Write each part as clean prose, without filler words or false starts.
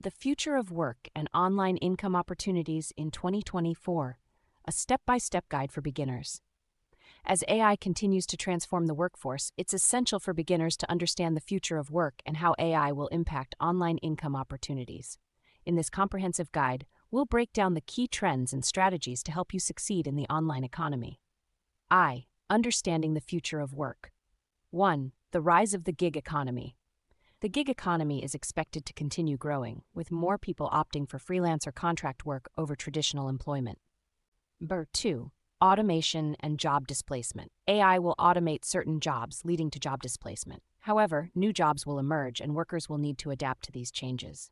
The Future of Work and Online Income Opportunities in 2024, a step-by-step guide for beginners. As AI continues to transform the workforce, it's essential for beginners to understand the future of work and how AI will impact online income opportunities. In this comprehensive guide, we'll break down the key trends and strategies to help you succeed in the online economy. Understanding the future of work. 1. The rise of the gig economy. The gig economy is expected to continue growing, with more people opting for freelance or contract work over traditional employment. 2. Automation and job displacement. AI will automate certain jobs, leading to job displacement. However, new jobs will emerge and workers will need to adapt to these changes.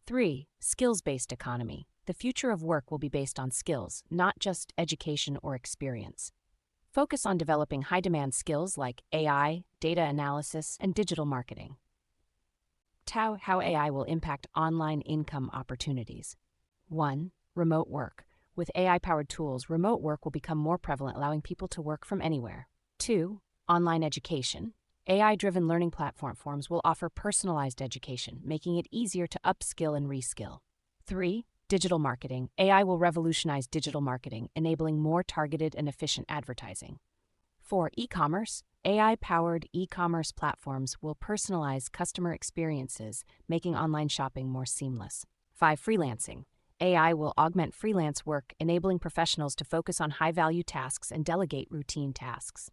3. Skills-based economy. The future of work will be based on skills, not just education or experience. Focus on developing high-demand skills like AI, data analysis, and digital marketing. How AI will impact online income opportunities. 1. Remote work. With AI-powered tools, remote work will become more prevalent, allowing people to work from anywhere. 2. Online education. AI-driven learning platforms will offer personalized education, making it easier to upskill and reskill. 3. Digital marketing. AI will revolutionize digital marketing, enabling more targeted and efficient advertising. 4. E-commerce. AI-powered e-commerce platforms will personalize customer experiences, making online shopping more seamless. 5. Freelancing. AI will augment freelance work, enabling professionals to focus on high-value tasks and delegate routine tasks.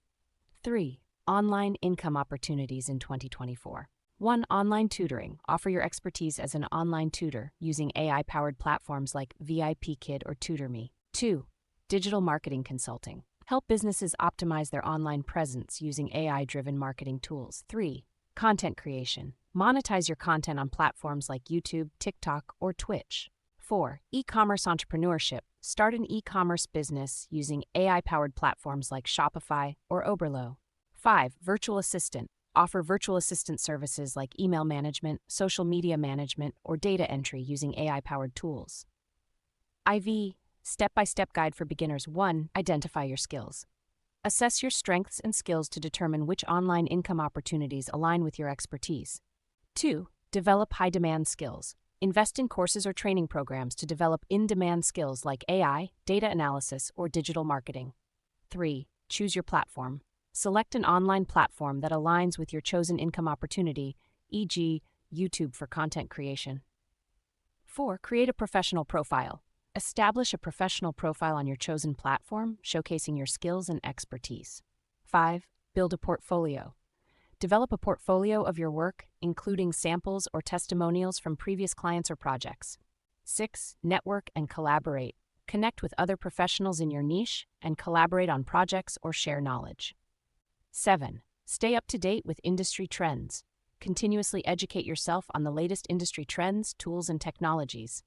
3. Online income opportunities in 2024. 1. Online tutoring. Offer your expertise as an online tutor using AI-powered platforms like VIPKid or TutorMe. 2. Digital marketing consulting. Help businesses optimize their online presence using AI-driven marketing tools. 3. Content creation. Monetize your content on platforms like YouTube, TikTok, or Twitch. 4. E-commerce entrepreneurship. Start an e-commerce business using AI-powered platforms like Shopify or Oberlo. 5. Virtual assistant. Offer virtual assistant services like email management, social media management, or data entry using AI-powered tools. Step-by-step guide for beginners. 1. Identify your skills. Assess your strengths and skills to determine which online income opportunities align with your expertise. 2. Develop high-demand skills. Invest in courses or training programs to develop in-demand skills like AI, data analysis, or digital marketing. 3. Choose your platform. Select an online platform that aligns with your chosen income opportunity, e.g., YouTube for content creation. 4. Create a professional profile. Establish a professional profile on your chosen platform, showcasing your skills and expertise. 5. Build a portfolio. Develop a portfolio of your work, including samples or testimonials from previous clients or projects. 6. Network and collaborate. Connect with other professionals in your niche and collaborate on projects or share knowledge. 7. Stay up to date with industry trends. Continuously educate yourself on the latest industry trends, tools, and technologies.